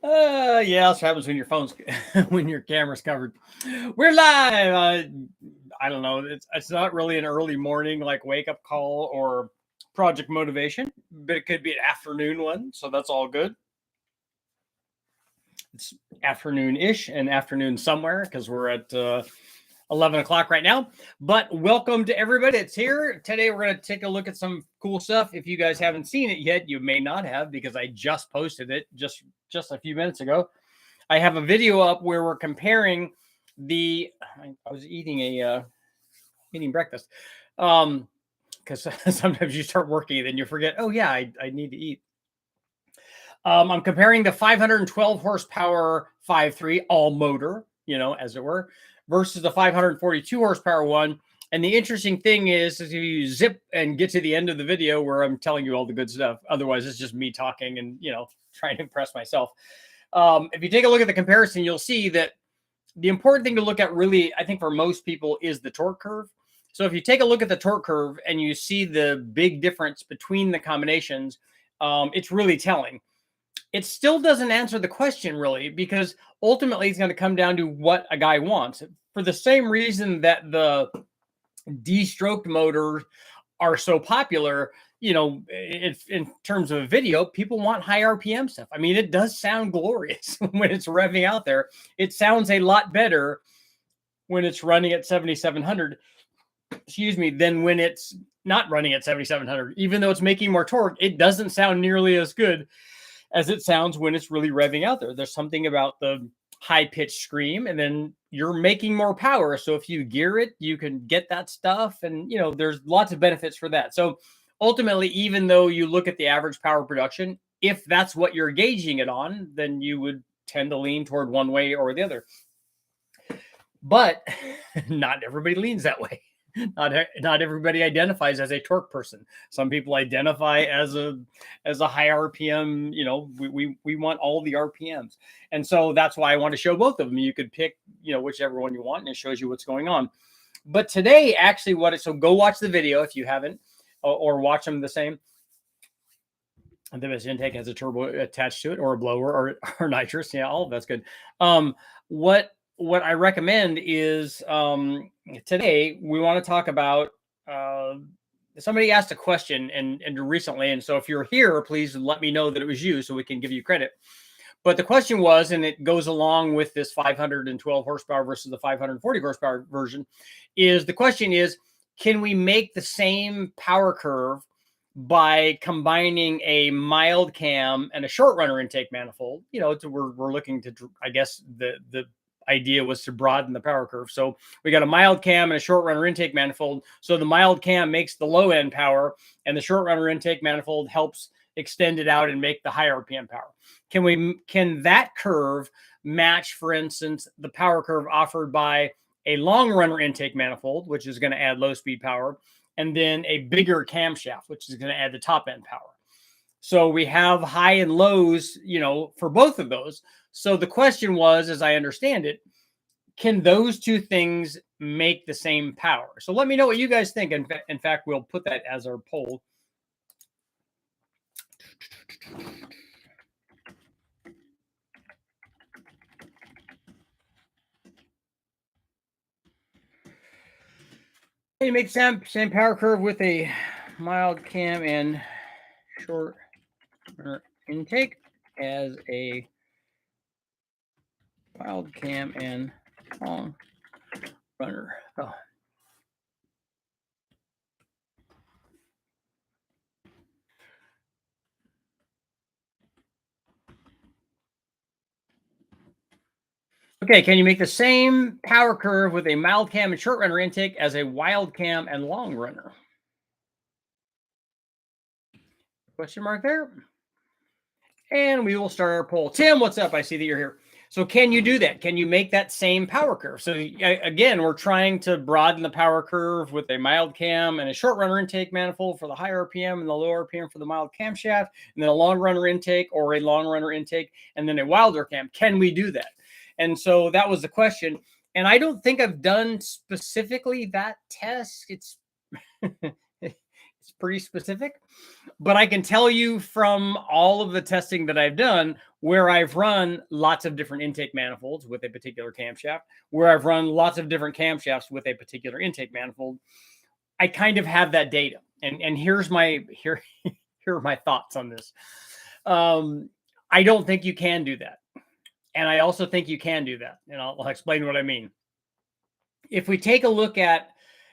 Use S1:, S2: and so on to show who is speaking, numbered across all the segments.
S1: Yeah, that's what happens when your phone's when your camera's covered. We're live. I don't know. It's not really an early morning like wake up call or project motivation, but it could be an afternoon one. So that's all good. It's afternoon ish and afternoon somewhere because we're at 11 o'clock right now. But welcome to everybody that's here. Today, we're going to take a look at some cool stuff. If you guys haven't seen it yet, you may not have because I just posted it just a few minutes ago. I have a video up where we're comparing the. I was eating breakfast, because sometimes you start working and then you forget. Oh yeah, I need to eat. I'm comparing the 512 horsepower 5.3 all motor, as it were, versus the 542 horsepower one. And the interesting thing is if you zip and get to the end of the video where I'm telling you all the good stuff, otherwise it's just me talking and, trying to impress myself. If you take a look at the comparison, you'll see that the important thing to look at really, I think for most people, is the torque curve. So if you take a look at the torque curve and you see the big difference between the combinations, it's really telling. It still doesn't answer the question really, because ultimately it's going to come down to what a guy wants. For the same reason that the D-stroked motors are so popular, in terms of video, people want high RPM stuff. I mean, it does sound glorious when it's revving out there. It sounds a lot better when it's running at 7,700, than when it's not running at 7,700. Even though it's making more torque, it doesn't sound nearly as good as it sounds when it's really revving out there. There's something about the high-pitched scream, and then you're making more power. So if you gear it, you can get that stuff, and there's lots of benefits for that. So ultimately, even though you look at the average power production, if that's what you're gauging it on, then you would tend to lean toward one way or the other. But not everybody leans that way. Not everybody identifies as a torque person. Some people identify as a high RPM. We want all the RPMs, and so that's why I want to show both of them. You could pick whichever one you want, and it shows you what's going on. But today, actually, so go watch the video if you haven't, or watch them the same. The best intake has a turbo attached to it, or a blower, or nitrous. Yeah, all of that's good. What I recommend is today we want to talk about. Somebody asked a question and recently, and so if you're here, please let me know that it was you so we can give you credit. But the question was, and it goes along with this 512 horsepower versus the 540 horsepower version, the question is, can we make the same power curve by combining a mild cam and a short runner intake manifold? We're looking to, I guess the idea was to broaden the power curve. So we got a mild cam and a short runner intake manifold. So the mild cam makes the low end power, and the short runner intake manifold helps extend it out and make the high RPM power. Can that curve match, for instance, the power curve offered by a long runner intake manifold, which is going to add low speed power, and then a bigger camshaft, which is going to add the top end power? So we have high and lows, for both of those. So the question was, as I understand it, can those two things make the same power? So let me know what you guys think. In fact, we'll put that as our poll. Can you make the same power curve with a mild cam and short runner intake as a mild cam and long runner? Oh. Okay, can you make the same power curve with a mild cam and short runner intake as a wild cam and long runner? Question mark there. And we will start our poll. Tim, what's up? I see that you're here. So can you do that? Can you make that same power curve? So again, we're trying to broaden the power curve with a mild cam and a short runner intake manifold for the high RPM and the low RPM for the mild camshaft, and then a long runner intake or a long runner intake, and then a wilder cam. Can we do that? And so that was the question. And I don't think I've done specifically that test. It's It's pretty specific. But I can tell you from all of the testing that I've done, where I've run lots of different intake manifolds with a particular camshaft, where I've run lots of different camshafts with a particular intake manifold, I kind of have that data. And here are my thoughts on this. I don't think you can do that. And I also think you can do that. And I'll explain what I mean. If we take a look at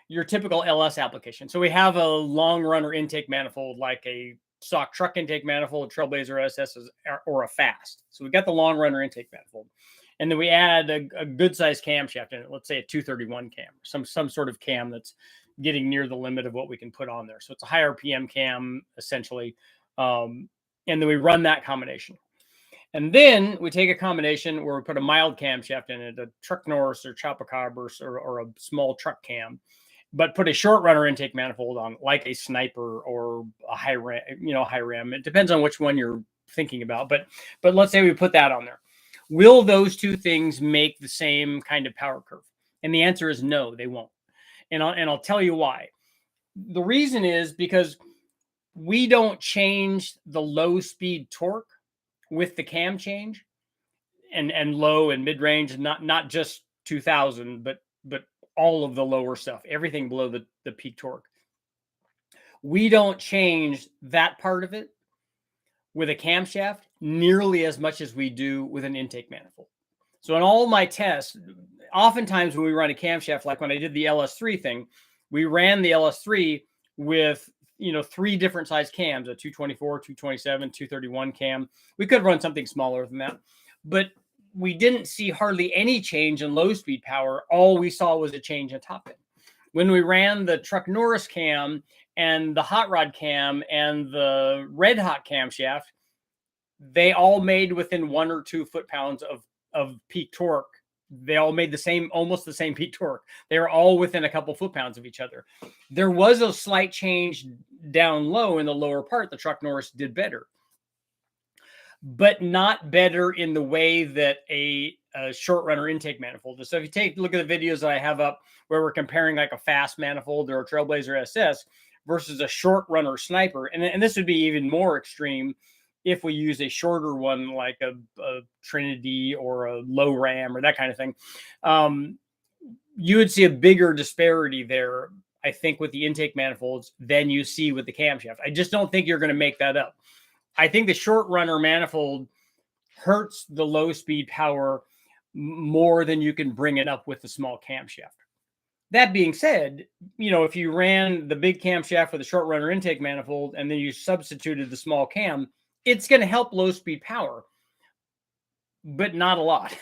S1: your typical LS application, so we have a long runner intake manifold like a stock truck intake manifold, Trailblazer SS, or a fast. So we've got the long runner intake manifold. And then we add a good sized camshaft in it, let's say a 231 cam, some sort of cam that's getting near the limit of what we can put on there. So it's a high RPM cam, essentially. And then we run that combination. And then we take a combination where we put a mild camshaft in it, a Truck Norris or Chupacabra or a small truck cam, but put a short runner intake manifold on, like a Sniper or a high ram. It depends on which one you're thinking about. But let's say we put that on there. Will those two things make the same kind of power curve? And the answer is no, they won't. And I'll tell you why. The reason is because we don't change the low speed torque with the cam change, and low and mid range, not just 2000, but all of the lower stuff, everything below the peak torque. We don't change that part of it with a camshaft nearly as much as we do with an intake manifold. So in all my tests, oftentimes when we run a camshaft, like when I did the LS3 thing, we ran the LS3 with 3 different size cams, a 224, 227, 231 cam. We could run something smaller than that, but we didn't see hardly any change in low speed power. All we saw was a change in top end. When we ran the Truck Norris cam and the Hot Rod cam and the Red Hot camshaft, they all made within 1 or 2 foot-pounds of peak torque. They all made almost the same peak torque. They were all within a couple foot-pounds of each other. There was a slight change down low in the lower part. The Truck Norris did better, but not better in the way that a short runner intake manifold is. So if you look at the videos that I have up where we're comparing like a fast manifold or a Trailblazer SS versus a short runner Sniper, and this would be even more extreme if we use a shorter one like a Trinity or a low ram or that kind of thing, you would see a bigger disparity there, I think, with the intake manifolds than you see with the camshaft. I just don't think you're going to make that up. I think the short runner manifold hurts the low speed power more than you can bring it up with the small camshaft. That being said, if you ran the big camshaft with a short runner intake manifold and then you substituted the small cam, it's going to help low speed power, but not a lot.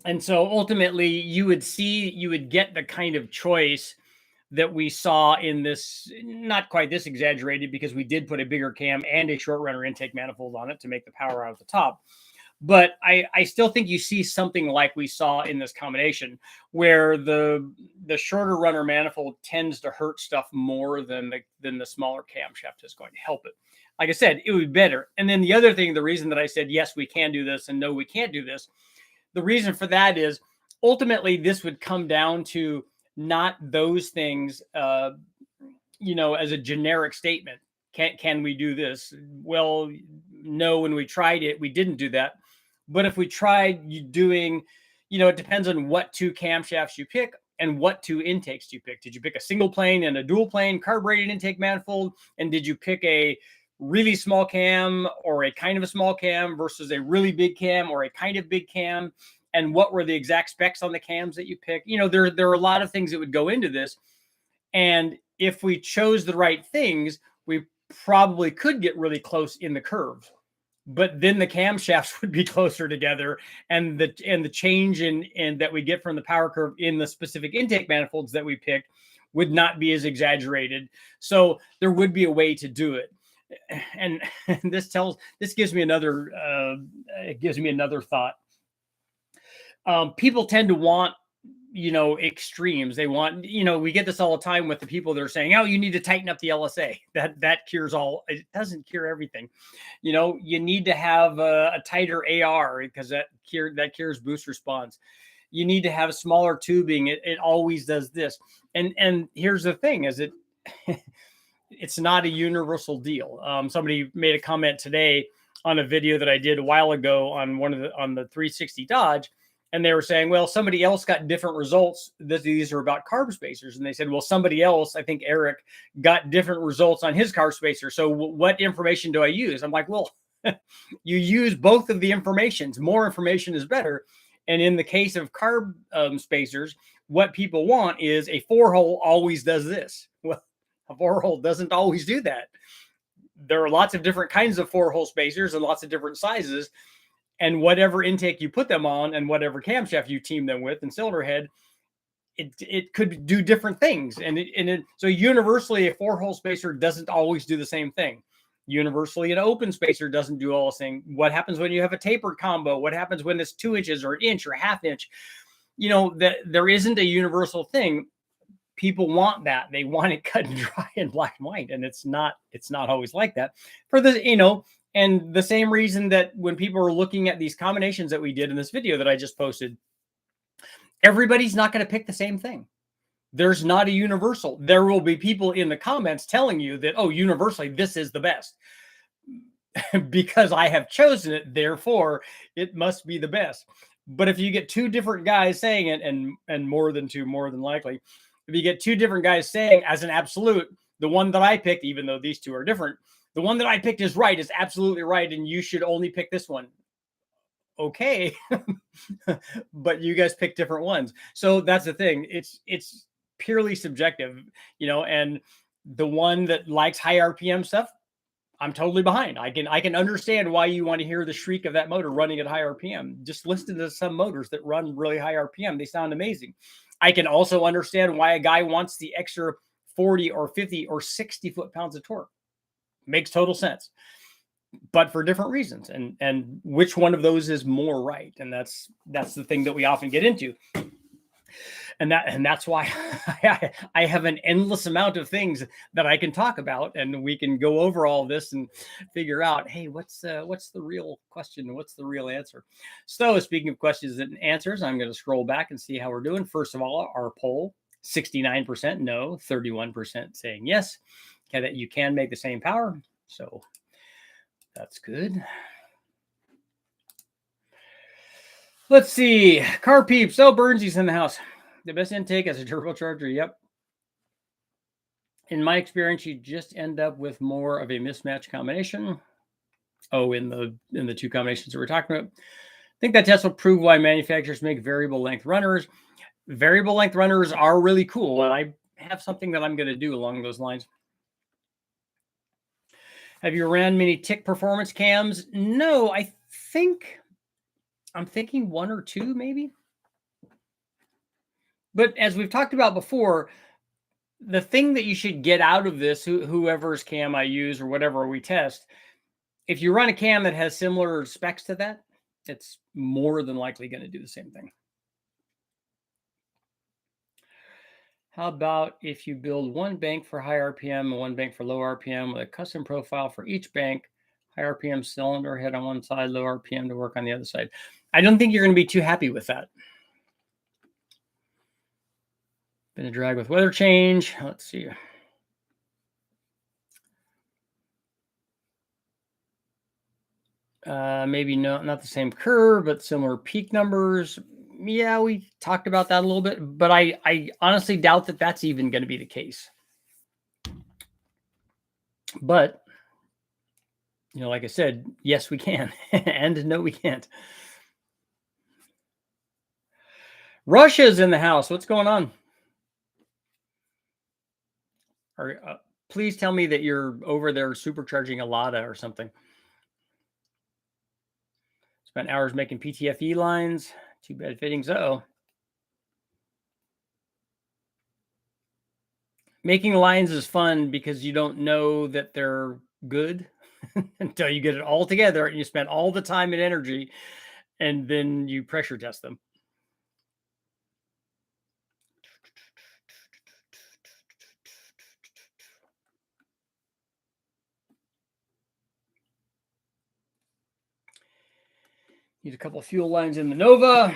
S1: And so ultimately you would get the kind of choice that we saw in this, not quite this exaggerated, because we did put a bigger cam and a short runner intake manifold on it to make the power out of the top. But I still think you see something like we saw in this combination, where the shorter runner manifold tends to hurt stuff more than the smaller camshaft is going to help it. Like I said, it would be better. And then the other thing, the reason that I said, yes, we can do this and no, we can't do this, the reason for that is ultimately this would come down to not those things, as a generic statement. Can we do this? Well, no, when we tried it, we didn't do that. But if we tried doing, it depends on what 2 camshafts you pick and what 2 intakes you pick. Did you pick a single plane and a dual plane carbureted intake manifold? And did you pick a really small cam or a kind of a small cam versus a really big cam or a kind of big cam? And what were the exact specs on the cams that you pick? There are a lot of things that would go into this. And if we chose the right things, we probably could get really close in the curve. But then the camshafts would be closer together, and the change in that we get from the power curve in the specific intake manifolds that we picked would not be as exaggerated. So there would be a way to do it. And this gives me another thought. People tend to want extremes. They want, we get this all the time with the people that are saying, oh, you need to tighten up the LSA. That cures all. It doesn't cure everything. You need to have a tighter AR because that cures boost response. You need to have smaller tubing. It always does this. And here's the thing is it's not a universal deal. Somebody made a comment today on a video that I did a while ago on on the 360 Dodge, and they were saying, well, somebody else got different results. These are about carb spacers, and they said, well, somebody else, I think Eric, got different results on his carb spacer. So what information do I use? I'm like, well, you use both of the informations. More information is better. And in the case of carb spacers, what people want is a 4-hole always does this. Well, a 4-hole doesn't always do that. There are lots of different kinds of 4-hole spacers and lots of different sizes. And whatever intake you put them on and whatever camshaft you team them with and cylinder head, it could do different things. So universally, a 4-hole spacer doesn't always do the same thing. Universally, an open spacer doesn't do all the same. What happens when you have a tapered combo? What happens when it's 2 inches or an inch or a half inch? That there isn't a universal thing. People want that. They want it cut and dry and black and white, and it's not always like that. For the and the same reason that when people are looking at these combinations that we did in this video that I just posted, everybody's not going to pick the same thing. There's not a universal. There will be people in the comments telling you that, oh, universally, this is the best because I have chosen it. Therefore, it must be the best. But if you get 2 different guys saying it, and more than 2, more than likely, if you get 2 different guys saying as an absolute, the one that I picked, even though these 2 are different, the one that I picked is right, is absolutely right, and you should only pick this one. Okay, but you guys pick different ones. So that's the thing. It's purely subjective, and the one that likes high RPM stuff, I'm totally behind. I can understand why you want to hear the shriek of that motor running at high RPM. Just listen to some motors that run really high RPM. They sound amazing. I can also understand why a guy wants the extra 40 or 50 or 60 foot-pounds of torque. Makes total sense, but for different reasons. And which one of those is more right? And that's the thing that we often get into. And that's why I have an endless amount of things that I can talk about, and we can go over all this and figure out, hey, what's the real question? What's the real answer? So speaking of questions and answers, I'm going to scroll back and see how we're doing. First of all, our poll, 69% no, 31% saying yes, okay, that you can make the same power. So that's good. Let's see. Car Peeps. Oh, Burnsy's in the house. The best intake as a turbocharger. Yep. In my experience, you just end up with more of a mismatch combination. Oh, in the 2 combinations that we're talking about. I think that test will prove why manufacturers make variable length runners. Variable length runners are really cool, and I have something that I'm going to do along those lines. Have you ran many TIC performance cams? No, I'm thinking 1 or 2 maybe. But as we've talked about before, the thing that you should get out of this, whoever's cam I use or whatever we test, if you run a cam that has similar specs to that, it's more than likely going to do the same thing. How about if you build 1 bank for high RPM and 1 bank for low RPM with a custom profile for each bank, high RPM cylinder head on one side, low RPM to work on the other side? I don't think you're going to be too happy with that. Been a drag with weather change. Let's see. Maybe not the same curve, but similar peak numbers. Yeah, we talked about that a little bit, but I honestly doubt that that's even going to be the case. But, like I said, yes, we can. And no, we can't. Russia's in the house. What's going on? Please tell me that you're over there supercharging a Lada or something. Spent hours making PTFE lines. Too bad fittings. Uh-oh. Making lines is fun because you don't know that they're good until you get it all together and you spend all the time and energy, and then you pressure test them. Need a couple of fuel lines in the Nova.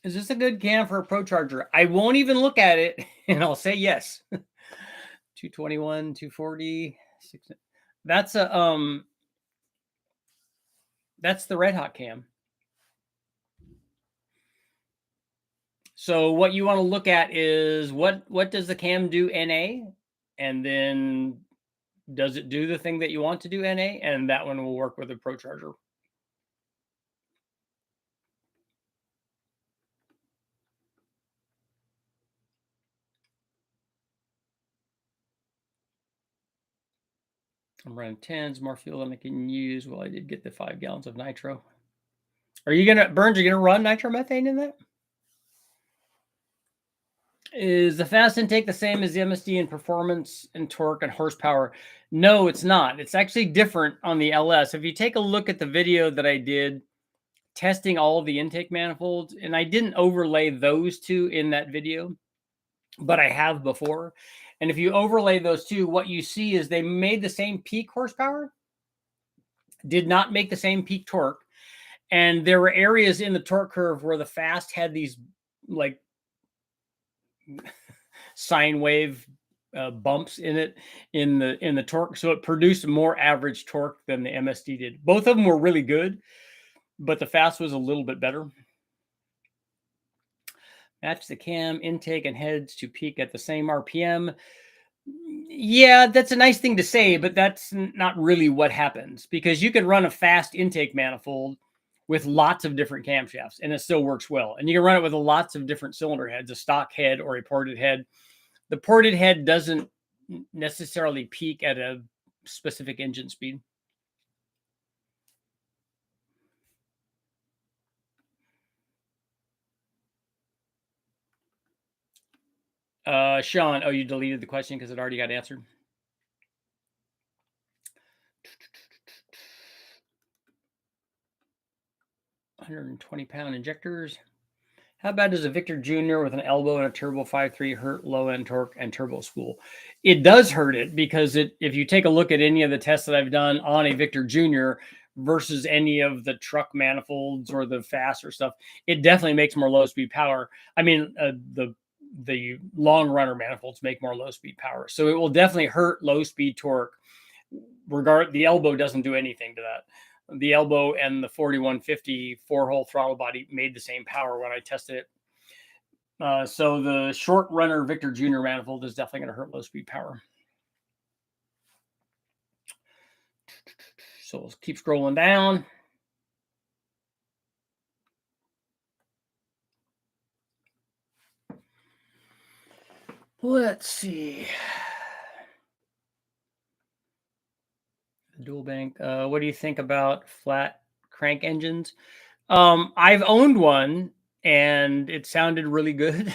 S1: Is this a good cam for a Pro Charger? I won't even look at it, and I'll say yes. 221, 240. That's a that's the Red Hot cam. So what you want to look at is what does the cam do NA, and then does it do the thing that you want to do NA, and that one will work with a Pro Charger. I'm running 10s, more fuel than I can use. Well, I did get the 5 gallons of nitro. Are you gonna, Burns, are you gonna run nitromethane in that? Is the fast intake the same as the MSD in performance and torque and horsepower? No, it's not. It's actually different on the LS. If you take a look at the video that I did testing all of the intake manifolds, and I didn't overlay those two in that video, but I have before. And if you overlay those two, what you see is they made the same peak horsepower, did not make the same peak torque. And there were areas in the torque curve where the fast had these like sine wave bumps in it in the torque, so it produced more average torque than the MSD did. Both of them were really good, but the fast was a little bit better. Match the cam intake and heads to peak at the same RPM. Yeah, that's a nice thing to say, but that's not really what happens, because you can run a fast intake manifold with lots of different camshafts and it still works well. And you can run it with lots of different cylinder heads, a stock head or a ported head. The ported head doesn't necessarily peak at a specific engine speed. Sean, oh, you deleted the question because it already got answered. £120 injectors. How bad does a Victor Jr. with an elbow and a turbo 5.3 hurt low end torque and turbo spool? It does hurt it, because if you take a look at any of the tests that I've done on a Victor Jr. versus any of the truck manifolds or the faster stuff, it definitely makes more low speed power. I mean, the long runner manifolds make more low speed power, so it will definitely hurt low speed torque. The elbow doesn't do anything to that. The elbow and the 4150 4-hole throttle body made the same power when I tested it. So the short runner Victor Jr. manifold is definitely going to hurt low speed power. So we'll keep scrolling down. Let's see. Dual bank. What do you think about flat crank engines? I've owned one and it sounded really good.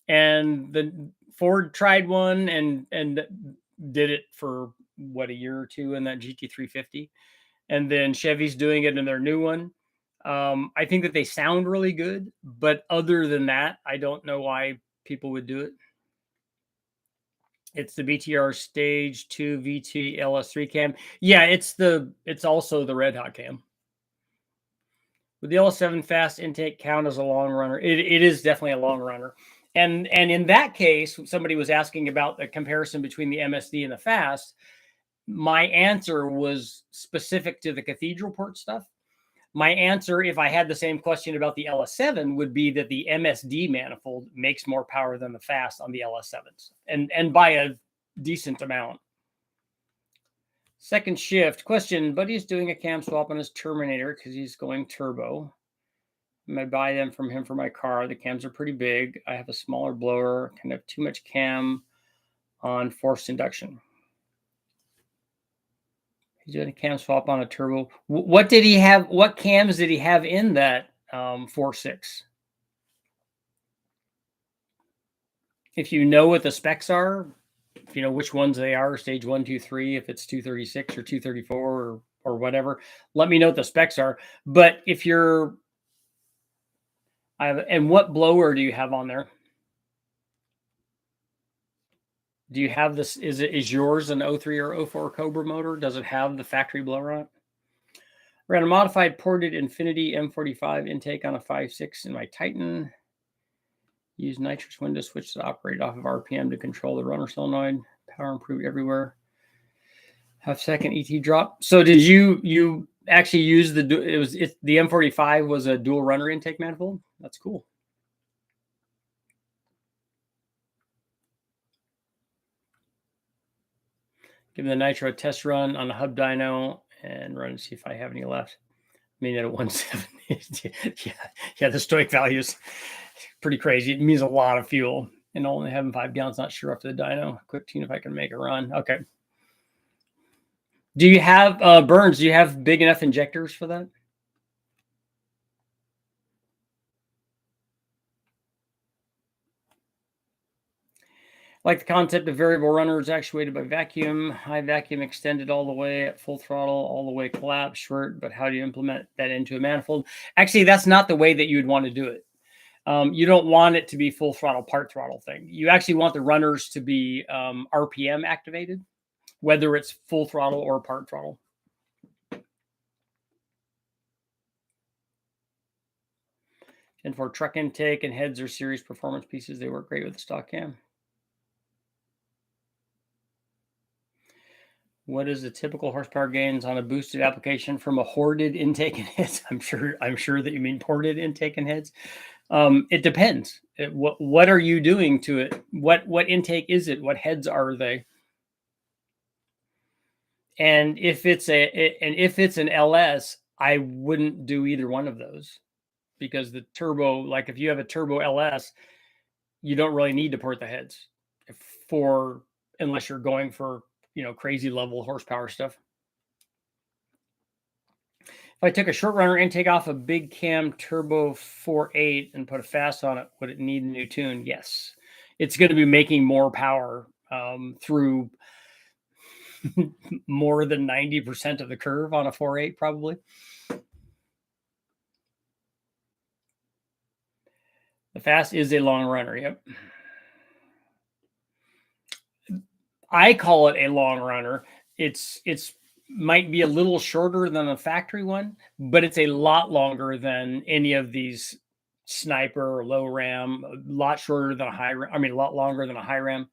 S1: And the Ford tried one and did it for what, a year or two in that GT350. And then Chevy's doing it in their new one. I think that they sound really good, but other than that, I don't know why people would do it. It's the BTR Stage 2 VT LS3 cam. Yeah, it's also the Red Hot cam. Would the LS7 fast intake count as a long runner? It is definitely a long runner. And in that case, somebody was asking about the comparison between the MSD and the fast. My answer was specific to the cathedral port stuff. My answer, if I had the same question about the LS7, would be that the MSD manifold makes more power than the fast on the LS7s, and by a decent amount. Second shift question. Buddy's doing a cam swap on his Terminator because he's going turbo. I might buy them from him for my car. The cams are pretty big. I have a smaller blower, kind of too much cam on forced induction. He's doing a cam swap on a turbo. What did he have? What cams did he have in that 4.6? If you know what the specs are, if you know which ones they are, stage 1, 2, 3, if it's 236 or 234 or whatever, let me know what the specs are. But if you're, and what blower do you have on there? Do you have this? Is yours an 03 or 04 Cobra motor? Does it have the factory blower on it? Ran a modified ported Infinity M45 intake on a 5.6 in my Titan. Use nitrous window switch to operate off of RPM to control the runner solenoid. Power improved everywhere. Half second ET drop. So did you actually use the the M45 was a dual runner intake manifold? That's cool. Give the nitro a test run on the hub dyno and run and see if I have any left. I mean, at a 170, yeah, the stoic value is pretty crazy. It means a lot of fuel, and only having 5 gallons, not sure after the dyno. Quick tune if I can make a run. Okay. Do you have Burns? Do you have big enough injectors for that? Like the concept of variable runners actuated by vacuum, high vacuum extended all the way at full throttle, all the way collapsed, short. But how do you implement that into a manifold? Actually, that's not the way that you would want to do it. You don't want it to be full throttle, part throttle thing. You actually want the runners to be RPM activated, whether it's full throttle or part throttle. And for truck intake and heads or series performance pieces, they work great with the stock cam. What is the typical horsepower gains on a boosted application from a hoarded intake and heads? I'm sure that you mean ported intake and heads. It depends. What are you doing to it? What intake is it? What heads are they? And if it's an LS, I wouldn't do either one of those, because the turbo, like if you have a turbo LS, you don't really need to port the heads unless you're going for crazy level horsepower stuff. If I took a short runner intake off a big cam turbo 4.8 and put a fast on it, would it need a new tune? Yes. It's going to be making more power through more than 90% of the curve on a 4.8 probably. The fast is a long runner. Yep. I call it a long runner. It's might be a little shorter than a factory one, but it's a lot longer than any of these sniper or low ram, a lot shorter than a high ram. I mean, a lot longer than a high ram.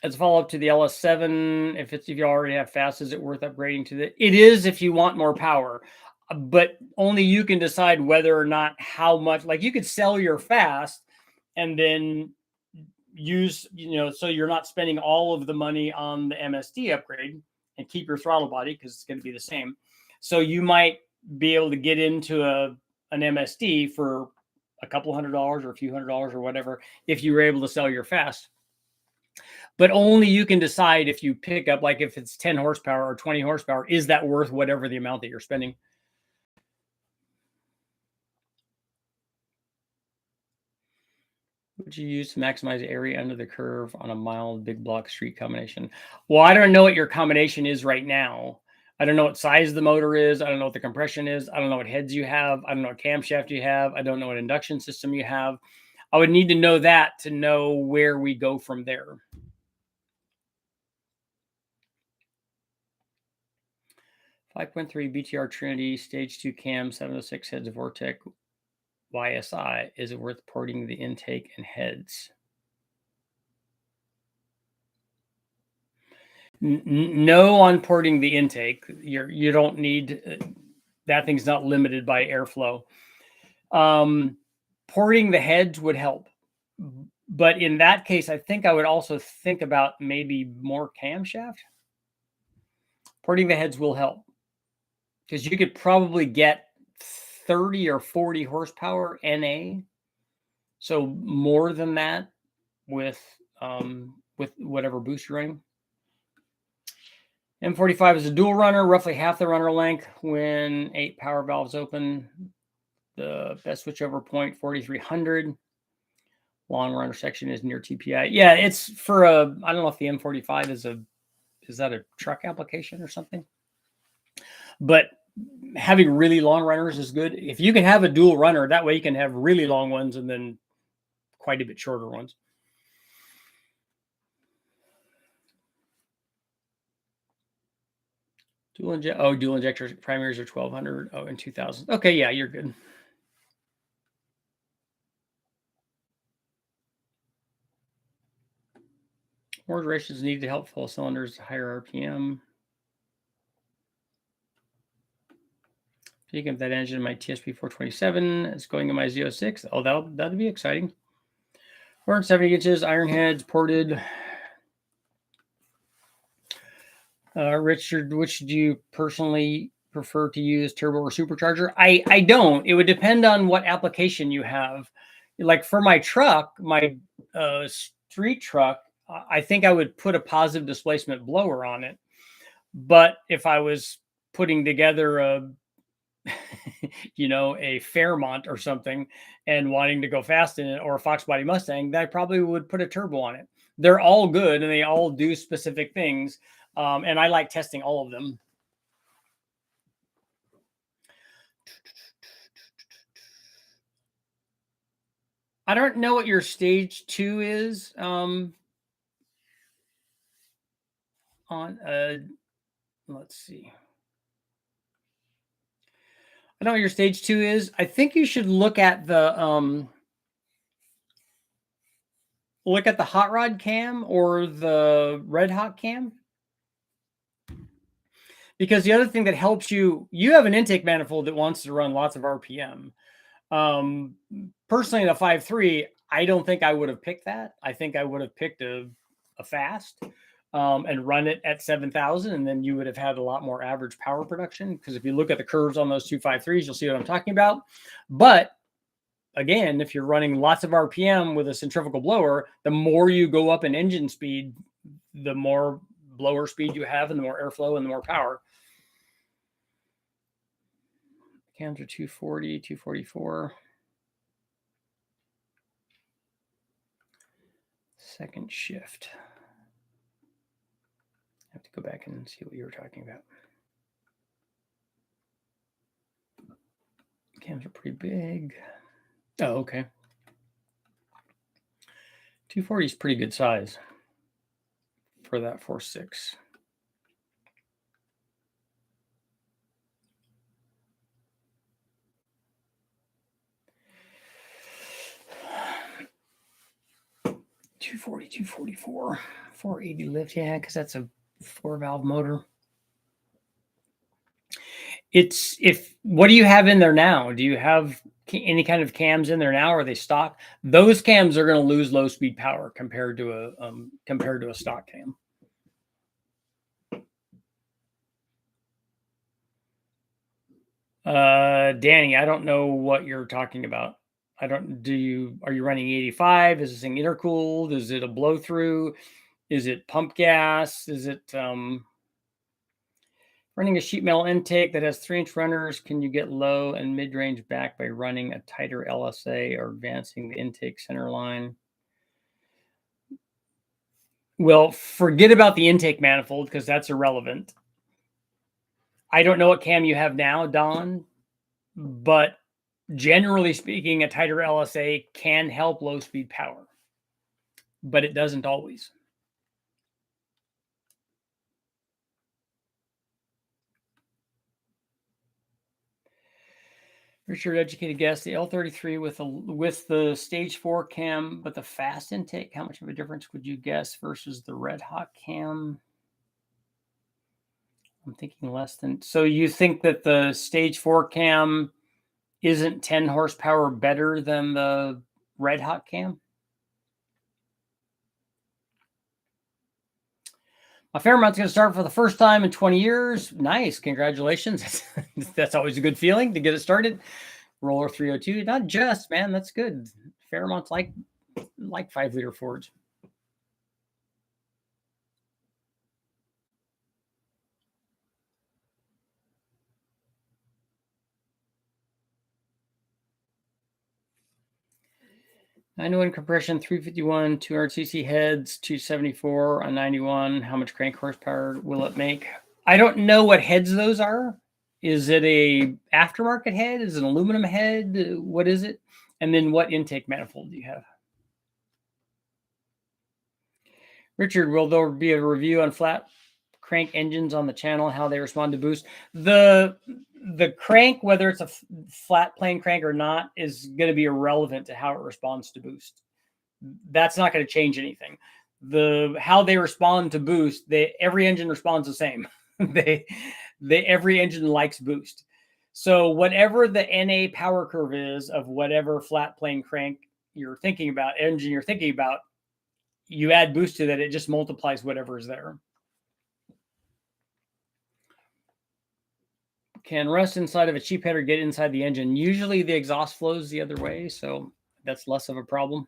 S1: As a follow-up to the LS7, if you already have fast, is it worth upgrading to it is if you want more power, but only you can decide whether or not how much. Like you could sell your fast and then use, so you're not spending all of the money on the MSD upgrade and keep your throttle body because it's going to be the same. So you might be able to get into an MSD for a couple $100 or a few $100 or whatever if you were able to sell your fast. But only you can decide if you pick up, like if it's 10 horsepower or 20 horsepower, is that worth whatever the amount that you're spending? Would you use to maximize area under the curve on a mild big block street combination? Well, I don't know what your combination is right now. I don't know what size the motor is. I don't know what the compression is. I don't know what heads you have. I don't know what camshaft you have. I don't know what induction system you have. I would need to know that to know where we go from there. .3 BTR Trinity Stage 2 cam 706 heads of Vortec YSI. Is it worth porting the intake and heads? No, on porting the intake. You don't need that. Thing's not limited by airflow. Porting the heads would help, but in that case, I think I would also think about maybe more camshaft. Porting the heads will help because you could probably get 30 or 40 horsepower NA, so more than that with whatever boost you're running. M45 is a dual runner, roughly half the runner length when 8 power valves open. The best switchover point 4300. Long runner section is near TPI. Yeah, it's for I don't know if the M45 is that a truck application or something, but having really long runners is good. If you can have a dual runner, that way you can have really long ones and then quite a bit shorter ones. Dual injector primaries are 1200. Oh, and 2000. Okay, yeah, you're good. More durations needed to help fill cylinders higher RPM. Speaking of that engine, my TSP 427 is going in my Z06. Oh, that'll be exciting. 470 inches, iron heads, ported. Richard, which do you personally prefer to use, turbo or supercharger? I don't. It would depend on what application you have. Like for my truck, my street truck, I think I would put a positive displacement blower on it. But if I was putting together a a Fairmont or something and wanting to go fast in it, or a Fox Body Mustang, then I probably would put a turbo on it. They're all good and they all do specific things. And I like testing all of them. I don't know what your stage 2 is on let's see. I know what your stage 2 is. I think you should look at the hot rod cam or the red hot cam. Because the other thing that helps you have an intake manifold that wants to run lots of RPM. Personally, the 5.3, I don't think I would have picked that. I think I would have picked a fast and run it at 7,000, and then you would have had a lot more average power production. Because if you look at the curves on those two 5.3s, you'll see what I'm talking about. But again, if you're running lots of RPM with a centrifugal blower, the more you go up in engine speed, the more blower speed you have, and the more airflow and the more power. Cams are 240, 244. Second shift. I have to go back and see what you were talking about. Cams are pretty big. Oh, okay. 240 is pretty good size for that 4.6. $240, $244, $480 lift. Yeah, because that's a 4-valve motor. What do you have in there now? Do you have any kind of cams in there now? Or are they stock? Those cams are going to lose low speed power compared to a stock cam. Danny, I don't know what you're talking about. Are you running 85? Is this thing intercooled? Is it a blow through? Is it pump gas? Is it running a sheet metal intake that has 3-inch runners? Can you get low and mid-range back by running a tighter LSA or advancing the intake center line? Well, forget about the intake manifold because that's irrelevant. I don't know what cam you have now, Don, but generally speaking, a tighter LSA can help low speed power, but it doesn't always. Richard, educated guess, the L33 with the stage 4 cam, but the fast intake, how much of a difference would you guess versus the red hot cam? I'm thinking less than. So you think that the stage 4 cam isn't 10 horsepower better than the red hot cam? My Fairmont's going to start for the first time in 20 years. Nice. Congratulations. That's always a good feeling to get it started. Roller 302. Not just, man. That's good. Fairmont's like 5-liter Fords. I know in compression, 351, 200cc heads, 274 on 91. How much crank horsepower will it make? I don't know what heads those are. Is it a aftermarket head? Is it an aluminum head? What is it? And then what intake manifold do you have? Richard, will there be a review on flat crank engines on the channel, how they respond to boost? The crank, whether it's a flat plane crank or not, is going to be irrelevant to how it responds to boost. That's not going to change anything. how they respond to boost, every engine responds the same. Every engine likes boost. So whatever the NA power curve is of whatever flat plane crank you're thinking about, engine you're thinking about, you add boost to that, it just multiplies whatever is there. Can rust inside of a cheap header get inside the engine? Usually the exhaust flows the other way, so that's less of a problem.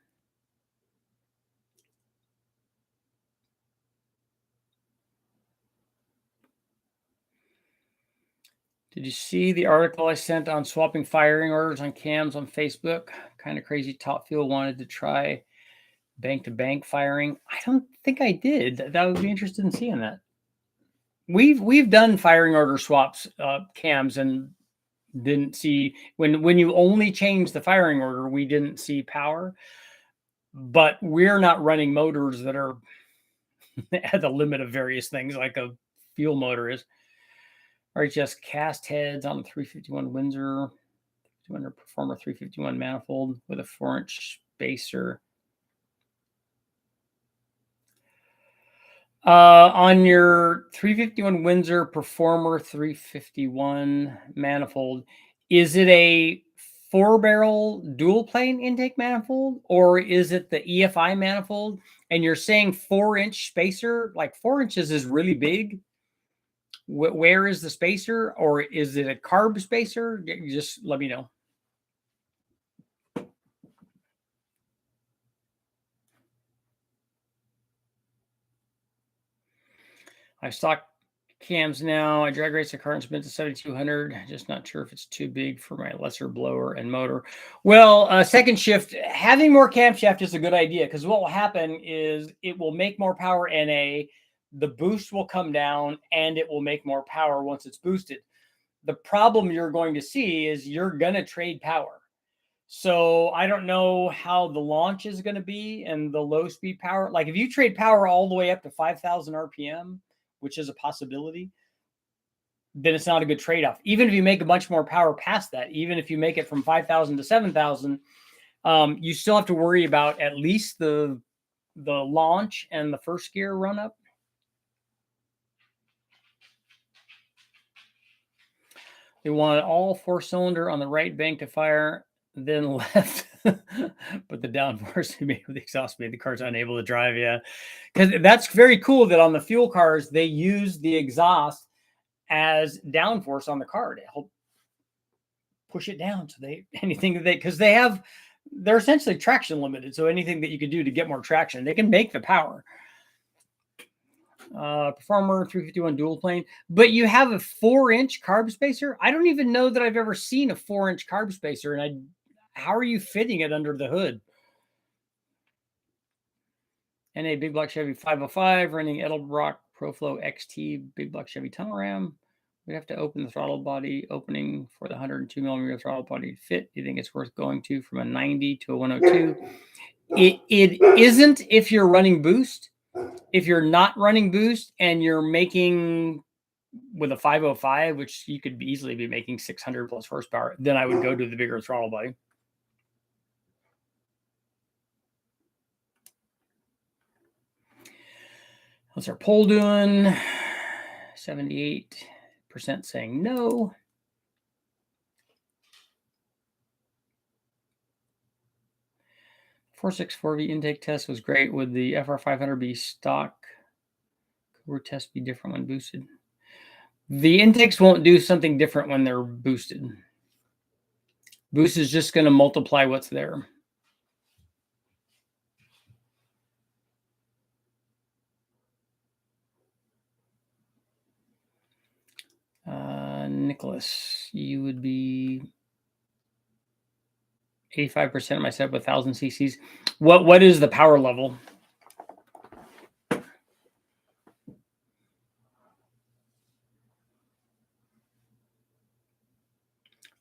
S1: Did you see the article I sent on swapping firing orders on cams on Facebook? Kind of crazy. Top Fuel wanted to try bank-to-bank firing. I don't think I did. That would be interested in seeing that. We've done firing order swaps, cams, and didn't see when you only change the firing order, we didn't see power. But we're not running motors that are at the limit of various things like a fuel motor is. RHS cast heads on the 351 Windsor 200 Performer 351 manifold with a 4-inch spacer. On your 351 Windsor Performer 351 manifold, is it a 4-barrel dual plane intake manifold, or is it the EFI manifold? And you're saying 4-inch spacer, like 4 inches is really big. Where is the spacer, or is it a carb spacer? Just let me know. I stock cams now. I drag race the car and spin to 7,200. Just not sure if it's too big for my lesser blower and motor. Well, second shift, having more camshaft is a good idea, because what will happen is it will make more power NA, the boost will come down, and it will make more power once it's boosted. The problem you're going to see is you're going to trade power. So I don't know how the launch is going to be and the low speed power. Like if you trade power all the way up to 5,000 RPM, which is a possibility, then it's not a good trade-off. Even if you make a bunch more power past that, even if you make it from 5,000 to 7,000, you still have to worry about at least the launch and the first gear run up. They want all 4-cylinder on the right bank to fire, then left, but the downforce made with the exhaust made the cars unable to drive. Yeah, because that's very cool that on the fuel cars they use the exhaust as downforce on the car to help push it down. So they're essentially traction limited. So anything that you could do to get more traction, they can make the power. Performer 351 dual plane, but you have a 4-inch carb spacer. I don't even know that I've ever seen a 4-inch carb spacer, and how are you fitting it under the hood? NA Big Block Chevy 505 running Edelbrock ProFlow XT Big Block Chevy tunnel ram. We'd have to open the throttle body opening for the 102 millimeter throttle body to fit. Do you think it's worth going to from a 90 to a 102? It isn't if you're running boost. If you're not running boost and you're making with a 505, which you could easily be making 600 plus horsepower, then I would go to the bigger throttle body. What's our poll doing? 78% saying no. .464V intake test was great. Would the FR500B stock Cobra test be different when boosted? The intakes won't do something different when they're boosted. Boost is just going to multiply what's there. Nicholas, you would be 85% of my setup with 1,000 cc's. What is the power level?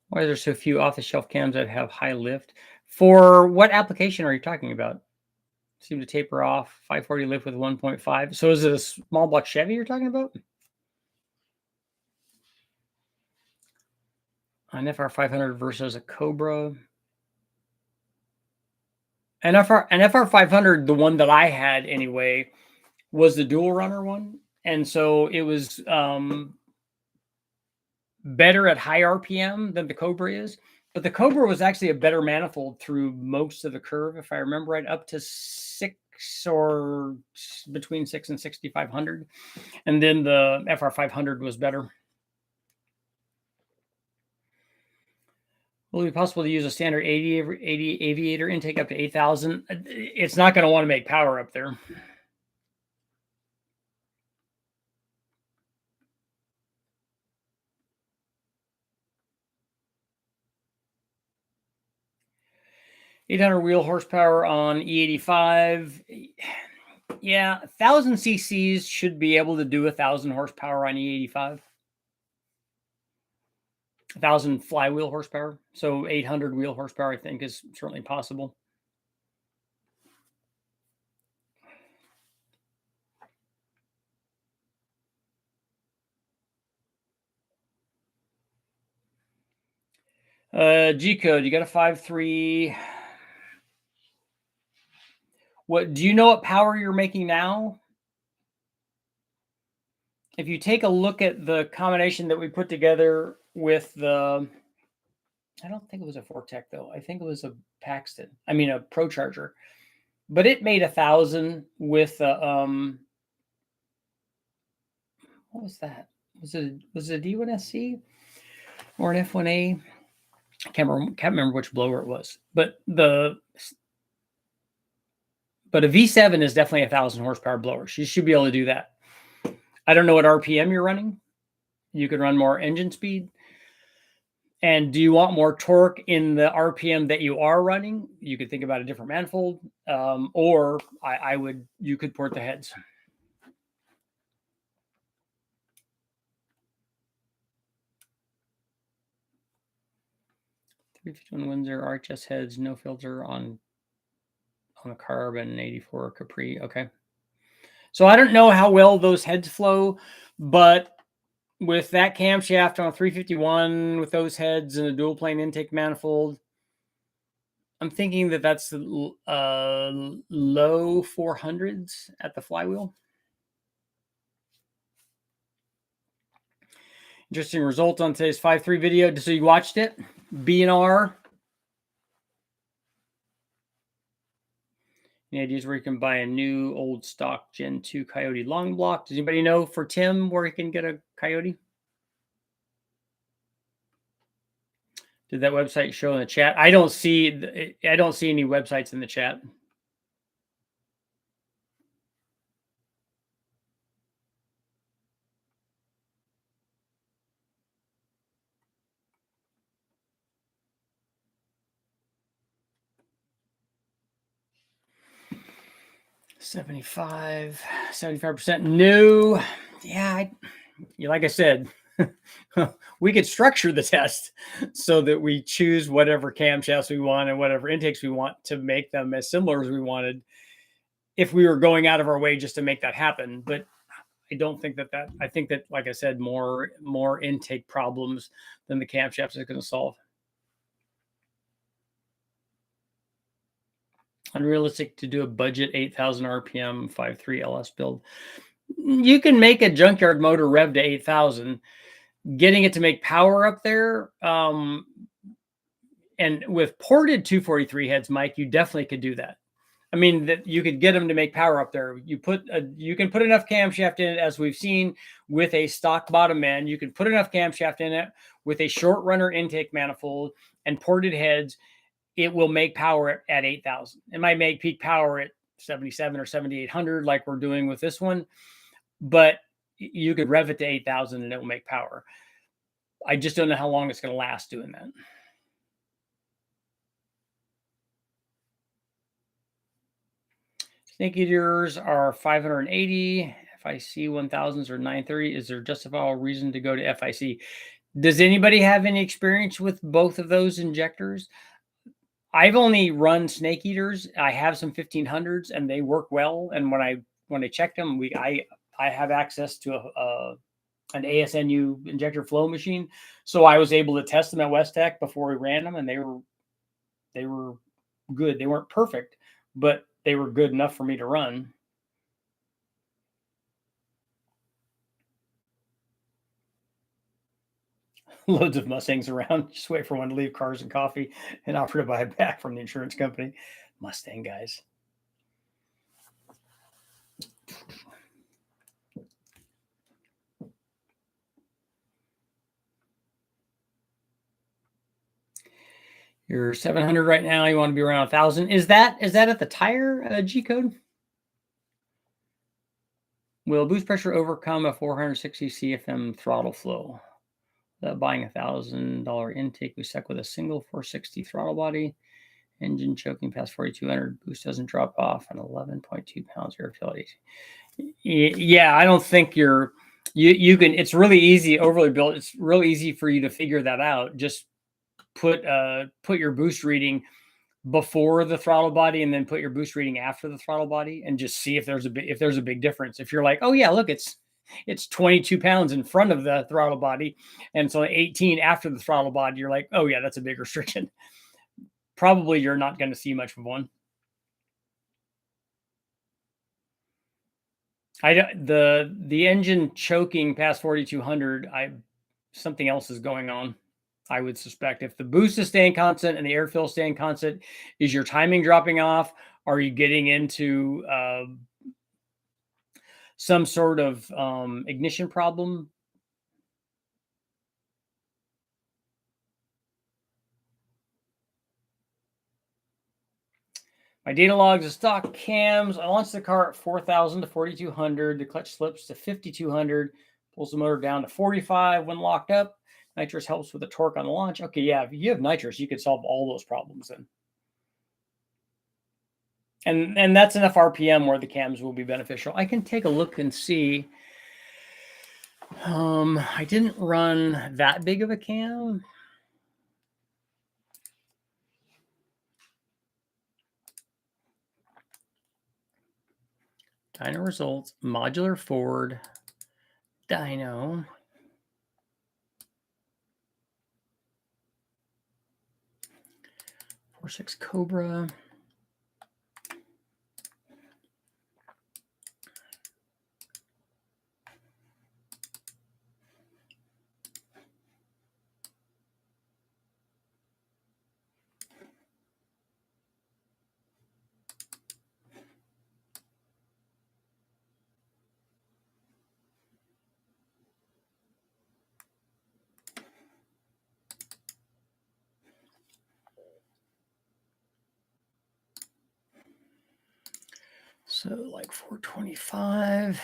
S1: Why are there so few off-the-shelf cams that have high lift? For what application are you talking about? Seem to taper off. 540 lift with 1.5. So is it a small block Chevy you're talking about? An FR500 versus a Cobra. An FR 500, the one that I had anyway, was the dual runner one, and so it was better at high RPM than the Cobra is. But the Cobra was actually a better manifold through most of the curve, if I remember right, up to 6 or between 6 and 6,500. And then the FR 500 was better. Will it be possible to use a standard 80 Aviator intake up to 8,000? It's not going to want to make power up there. .800 wheel horsepower on E85. Yeah, 1,000 cc's should be able to do 1,000 horsepower on E85. 1,000 flywheel horsepower. So 800 wheel horsepower, I think, is certainly possible. G-code, you got a 5.3. What do you know what power you're making now? If you take a look at the combination that we put together with the, I don't think it was a Fortec though. I think it was a Paxton. I mean a Pro Charger, but it made 1,000 with what was that? Was it a D1SC or an F1A? I can't remember which blower it was, but a V7 is definitely 1,000 horsepower blower. You should be able to do that. I don't know what RPM you're running. You could run more engine speed. And do you want more torque in the RPM that you are running? You could think about a different manifold, or you could port the heads. .351 Windsor RHS heads, no filter on the Carbon 84 Capri. Okay. So I don't know how well those heads flow, but with that camshaft on a 351 with those heads and a dual plane intake manifold, I'm thinking that that's low 400s at the flywheel. Interesting result on today's 5.3 video. So you watched it? B&R. Any ideas where you can buy a new old stock Gen 2 Coyote long block? Does anybody know for Tim where he can get a Coyote? Did that website show in the chat? I don't see any websites in the chat. $75% new. Yeah, like I said, we could structure the test so that we choose whatever camshafts we want and whatever intakes we want to make them as similar as we wanted if we were going out of our way just to make that happen. But I don't think that I think that, like I said, more intake problems than the camshafts are going to solve. Unrealistic to do a budget 8,000 RPM 5.3 LS build. You can make a junkyard motor rev to 8,000. Getting it to make power up there, and with ported 243 heads, Mike, you definitely could do that. I mean, that you could get them to make power up there. You can put enough camshaft in it, as we've seen with a stock bottom end. You can put enough camshaft in it with a short runner intake manifold and ported heads. It will make power at 8,000. It might make peak power at 77 or 7,800, like we're doing with this one, but you could rev it to 8,000 and it will make power. I just don't know how long it's going to last doing that. Snake Eaters are 580. FIC 1000s are 930. Is there justifiable reason to go to FIC? Does anybody have any experience with both of those injectors? I've only run Snake Eaters. I have some 1500s and they work well. And when I checked them, I have access to an ASNU injector flow machine, so I was able to test them at West Tech before we ran them, and they were good. They weren't perfect, but they were good enough for me to run. Loads of Mustangs around. Just wait for one to leave Cars and Coffee and offer to buy it back from the insurance company. Mustang guys. You're 700 right now. You want to be around 1,000. Is that at the tire G code? Will boost pressure overcome a 460 CFM throttle flow? Buying $1,000 intake, we stuck with a single 460 throttle body. Engine choking past 4,200. Boost doesn't drop off, and 11.2 pounds air fuel. Yeah, I don't think you can. It's really easy. Overly built. It's real easy for you to figure that out. Just put your boost reading before the throttle body, and then put your boost reading after the throttle body, and just see if there's a big difference. If you're like, oh yeah, look, it's 22 pounds in front of the throttle body, and so 18 after the throttle body, you're like, oh yeah, that's a big restriction. Probably you're not going to see much of one. The engine choking past 4,200, something else is going on. I would suspect if the boost is staying constant and the air fill staying constant, is your timing dropping off? Are you getting into some sort of ignition problem? My data logs of stock cams. I launched the car at 4,000 to 4,200. The clutch slips to 5,200. Pulls the motor down to 45 when locked up. Nitrous helps with the torque on the launch. Okay, yeah, if you have nitrous, you could solve all those problems then. And that's enough RPM where the cams will be beneficial. I can take a look and see. I didn't run that big of a cam. Dyno results, modular Ford, dyno. 4.6 Cobra. So like 425.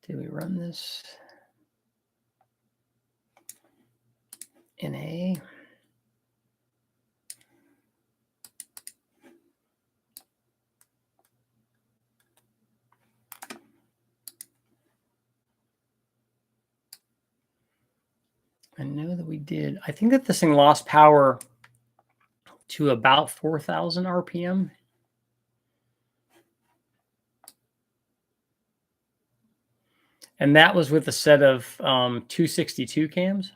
S1: Did we run this in a? I know that we did. I think that this thing lost power to about 4,000 RPM. And that was with a set of 262 cams.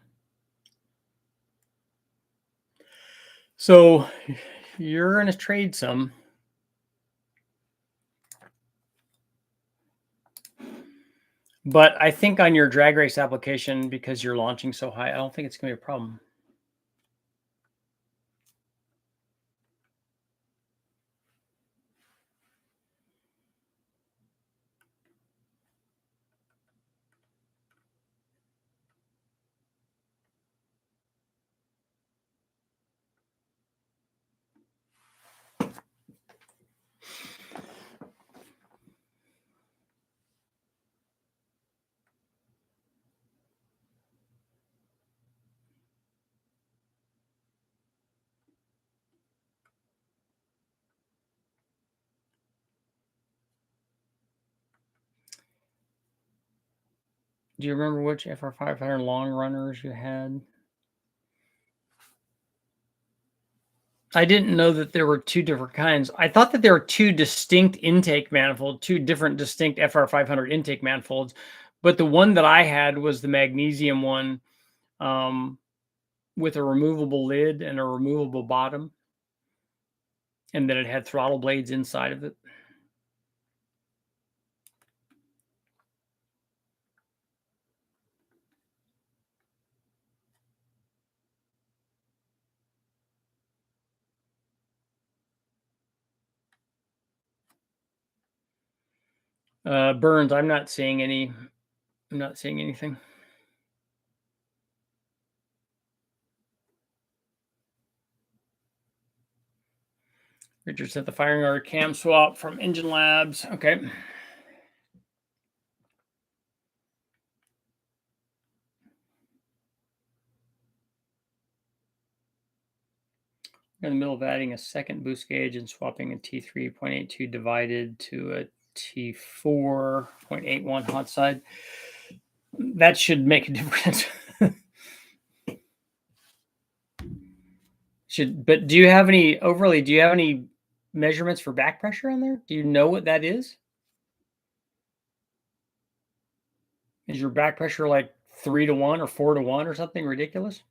S1: So you're going to trade some. But I think on your drag race application, because you're launching so high, I don't think it's going to be a problem. Do you remember which FR500 long runners you had? I didn't know that there were two different kinds. I thought that there were two distinct intake manifolds, two different distinct FR500 intake manifolds, but the one that I had was the magnesium one, with a removable lid and a removable bottom, and then it had throttle blades inside of it. Burns, I'm not seeing anything. Richard sent the firing order cam swap from Engine Labs. Okay. We're in the middle of adding a second boost gauge and swapping a T3.82 divided to a T4.81 hot side. That should make a difference. But do you have any measurements for back pressure on there? Do you know what that is? Is your back pressure like 3-to-1 or 4-to-1 or something ridiculous?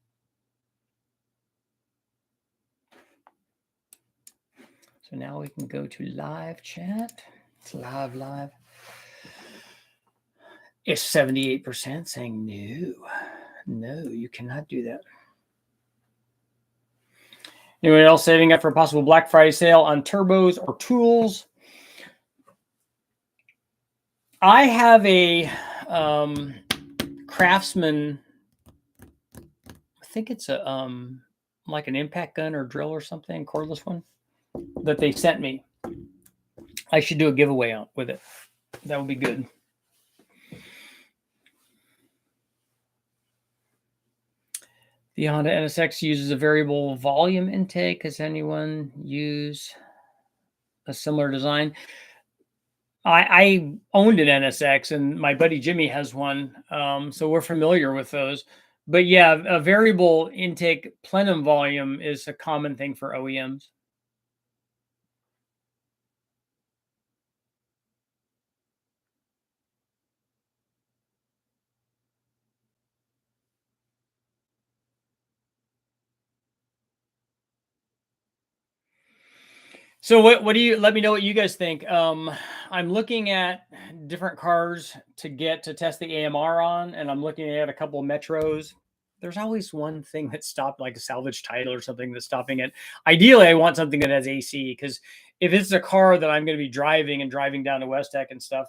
S1: So now we can go to live chat. It's live. It's 78% saying no, you cannot do that. Anyone else saving up for a possible Black Friday sale on turbos or tools? I have a Craftsman. I think it's a like an impact gun or drill or something, cordless one that they sent me. I should do a giveaway with it. That would be good. The Honda NSX uses a variable volume intake. Has anyone use a similar design? I owned an NSX, and my buddy Jimmy has one, so we're familiar with those. But yeah, a variable intake plenum volume is a common thing for OEMs. So what do you, let me know what you guys think. I'm looking at different cars to get to test the AMR on, and I'm looking at a couple of Metros. There's always one thing that stopped, like a salvage title or something that's stopping it. Ideally, I want something that has AC, because if it's a car that I'm going to be driving down to West Tech and stuff,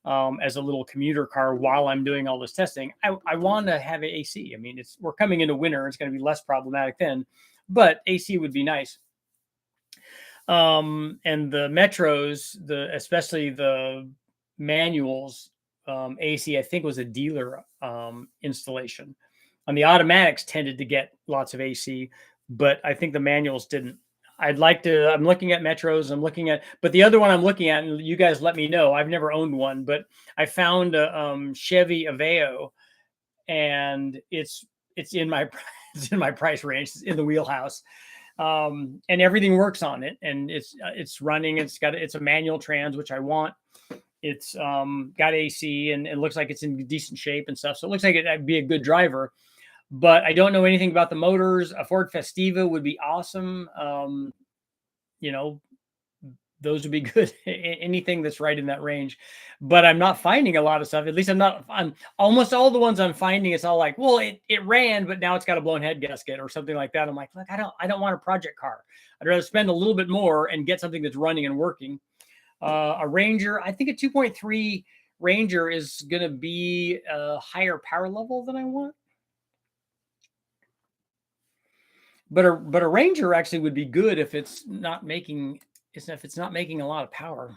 S1: as a little commuter car while I'm doing all this testing, I want to have AC. I mean, we're coming into winter; it's going to be less problematic then, but AC would be nice. And the Metros, especially the manuals, AC, I think was a dealer installation. On the automatics tended to get lots of AC, but I think the manuals didn't. I'm looking at Metros, but the other one I'm looking at, and you guys let me know, I've never owned one, but I found a Chevy Aveo, and it's in my price range. It's in the wheelhouse. And everything works on it, and it's running. It's a manual trans, which I want. It's got AC, and it looks like it's in decent shape and stuff. So it looks like it'd be a good driver, but I don't know anything about the motors. A Ford Festiva would be awesome. Those would be good. Anything that's right in that range, but I'm not finding a lot of stuff. At least I'm almost all the ones I'm finding. It's all like, well, it ran, but now it's got a blown head gasket or something like that. I'm like, look, I don't want a project car. I'd rather spend a little bit more and get something that's running and working. A Ranger, I think a 2.3 Ranger is going to be a higher power level than I want. But a Ranger actually would be good if it's not making a lot of power.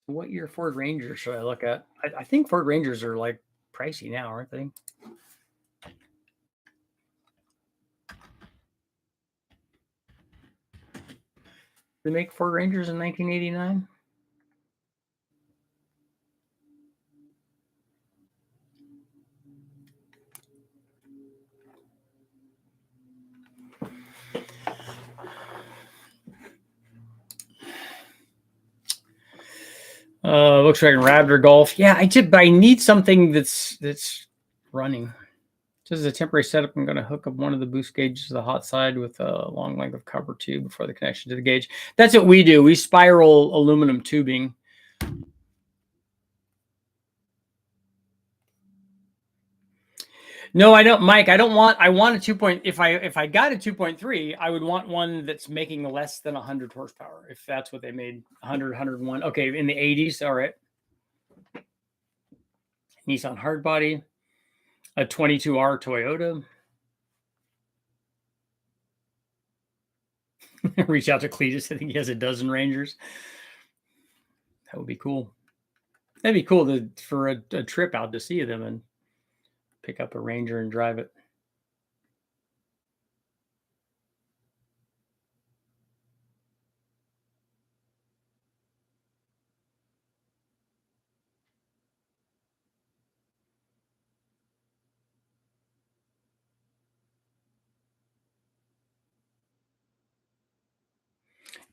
S1: What year Ford Rangers should I look at? I think Ford Rangers are like pricey now, aren't they? They make Ford Rangers in 1989. Volkswagen Raptor Golf. Yeah, I need something that's running. This is a temporary setup. I'm going to hook up one of the boost gauges to the hot side with a long length of copper tube before the connection to the gauge. That's what we do. We spiral aluminum tubing. No, I don't, Mike. I want a 2 point. If I got a 2.3, I would want one that's making less than 100 horsepower. If that's what they made, 100, 101. Okay, in the 80s. All right. Nissan hardbody, a 22R Toyota. Reach out to Cletus. I think he has a dozen Rangers. That would be cool. That'd be cool for a trip out to see them and pick up a Ranger and drive it.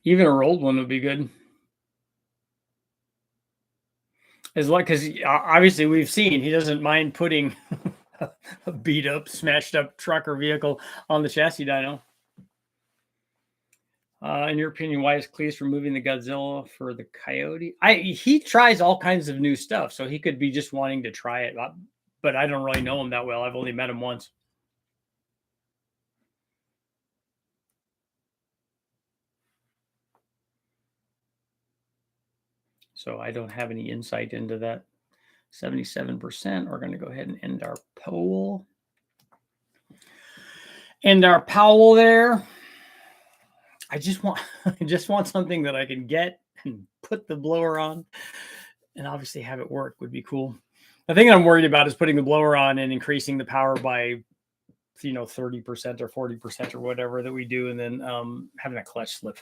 S1: Even a rolled one would be good. As like, because obviously we've seen he doesn't mind putting a beat up, smashed up truck or vehicle on the chassis dyno. In your opinion, why is Cleese removing the Godzilla for the Coyote? He tries all kinds of new stuff, so he could be just wanting to try it. But I don't really know him that well. I've only met him once. So I don't have any insight into that. 77%. We're going to go ahead and end our poll. End our poll there. I just want something that I can get and put the blower on, and obviously have it work would be cool. The thing I'm worried about is putting the blower on and increasing the power by 30% or 40% or whatever that we do, and then having a clutch slip.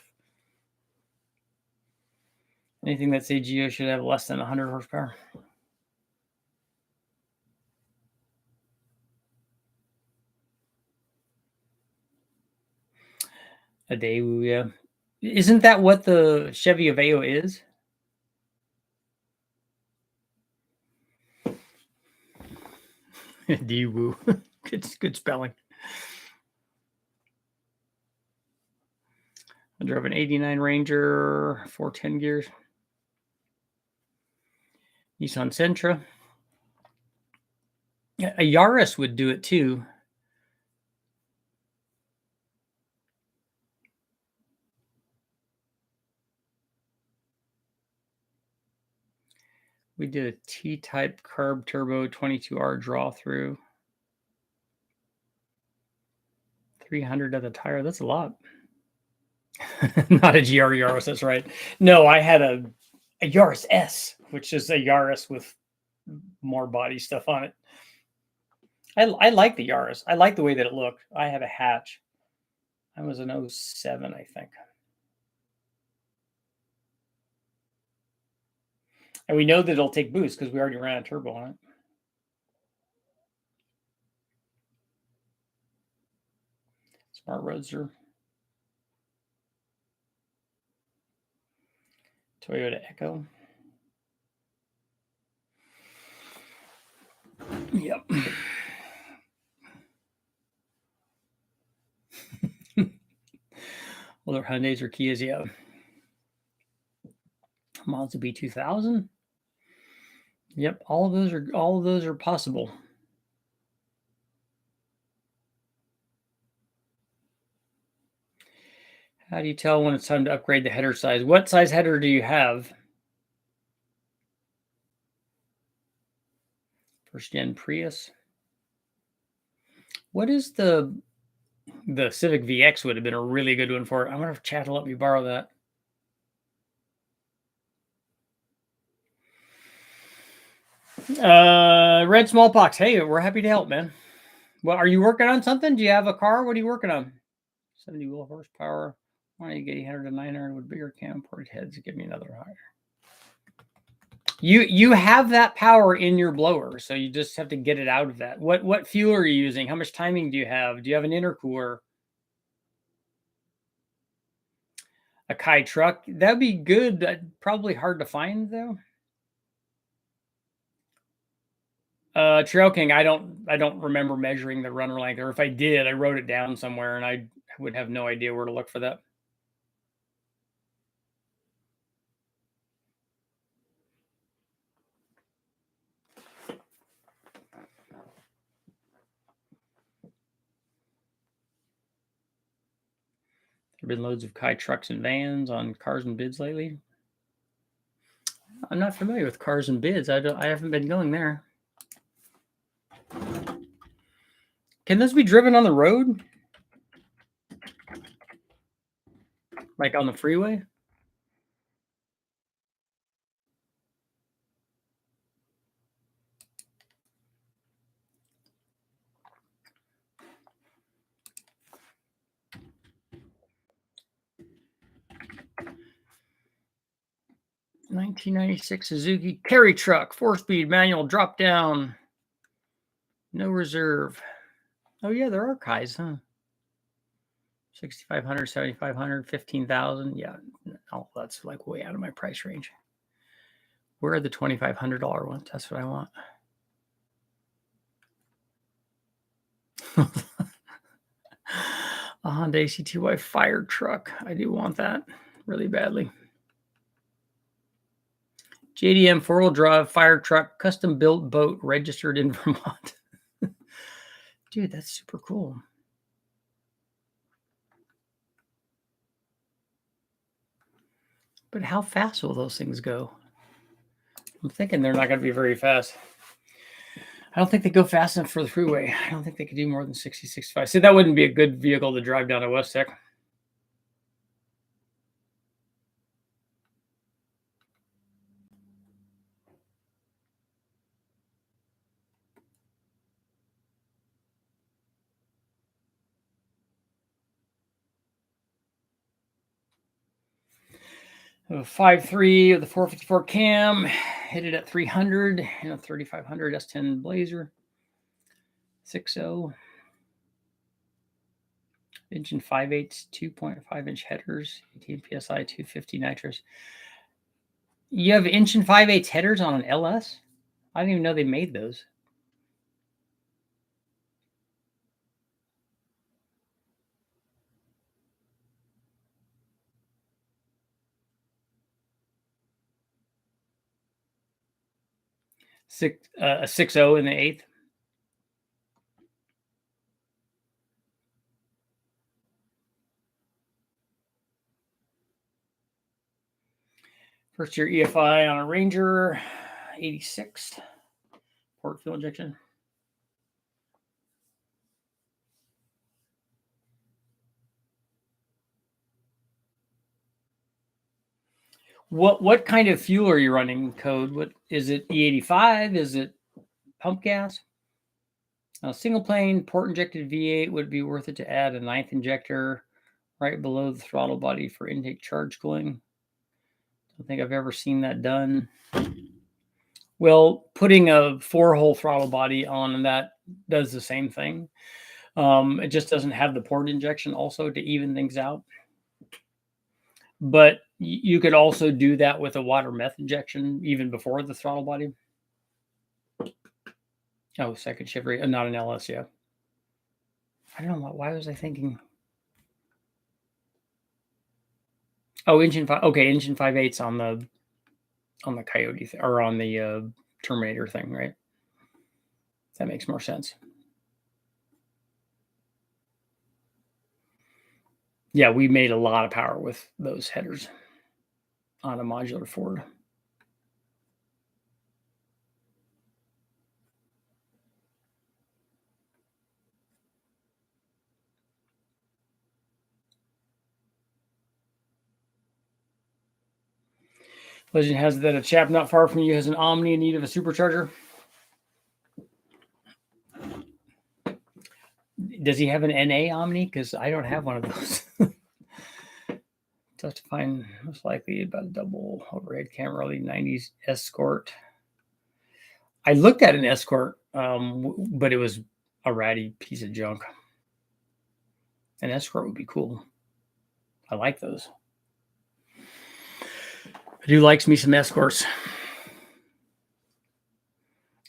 S1: Anything that say Geo should have less than 100 horsepower. A Daewoo, yeah. Isn't that what the Chevy Aveo is? Daewoo. Good spelling. I drove an 89 Ranger, 410 gears. Nissan Sentra. Yeah, a Yaris would do it too. We did a T-type carb turbo 22R draw through. 300 of the tire. That's a lot. Not a GR Yaris, that's right. No, I had a Yaris S, which is a Yaris with more body stuff on it. I like the Yaris. I like the way that it looked. I have a hatch. I was an 07, I think. And we know that it'll take boost because we already ran a turbo on it. Smart Roadster. Toyota Echo. Yep. Well, they're Hyundais or Kias, yeah. Mazda B2000. Yep, all of those are possible. How do you tell when it's time to upgrade the header size? What size header do you have? First gen Prius. What is the Civic VX would have been a really good one for it. I wonder if Chad will let me borrow that. Red Smallpox. Hey, we're happy to help, man. Well, are you working on something? Do you have a car? What are you working on? 70 wheel horsepower. Why don't you get 800 to 900 with bigger cam port heads? Give me another higher. You have that power in your blower, so you just have to get it out of that. What fuel are you using? How much timing do you have? Do you have an intercooler? A Kai truck? That'd be good. Probably hard to find though. Trail King, I don't remember measuring the runner length, or if I did, I wrote it down somewhere, and I would have no idea where to look for that. There have been loads of Kai trucks and vans on Cars and Bids lately. I'm not familiar with Cars and Bids. I haven't been going there. Can those be driven on the road? Like on the freeway? $1996 Suzuki carry truck, 4-speed manual, drop down, no reserve. Oh yeah, there are Kais, huh? 6,500, 7,500, 15,000. Yeah, oh, that's like way out of my price range. Where are the $2,500 ones? That's what I want. A Honda ACTY fire truck. I do want that really badly. JDM 4-wheel drive fire truck, custom built boat, registered in Vermont. Dude, that's super cool. But how fast will those things go? I'm thinking they're not going to be very fast. I don't think they go fast enough for the freeway. I don't think they could do more than 60, 65. See, that wouldn't be a good vehicle to drive down to West Tech. A 5.3 with the 454 cam, hit it at 300, and a 3,500 S10 Blazer. 6.0. Engine 5.8, 2.5-inch headers, 18 PSI, 250 nitrous. You have inch and 5/8 headers on an LS? I didn't even know they made those. A 6.0 in the 8th. First year EFI on a Ranger, 86. Port fuel injection. What kind of fuel are you running, Code? What is it? E85? Is it pump gas? A single plane port injected V8 would be worth it to add a 9th injector right below the throttle body for intake charge cooling. Don't think I've ever seen that done. Well, putting a 4-hole throttle body on that does the same thing. It just doesn't have the port injection also to even things out. But you could also do that with a water meth injection even before the throttle body. Oh, second shift rate, not an LS, yeah. I don't know why was I thinking. Oh, engine 5. Okay, engine 5.8's on the Coyote or on the Terminator thing, right? That makes more sense. Yeah, we made a lot of power with those headers on a modular Ford. Legend has it that a chap not far from you has an Omni in need of a supercharger. Does he have an NA Omni? Because I don't have one of those. Tough to find. Most likely about a double overhead camera, early 90s Escort. I looked at an Escort, but it was a ratty piece of junk. An Escort would be cool. I like those. I do like me some Escorts.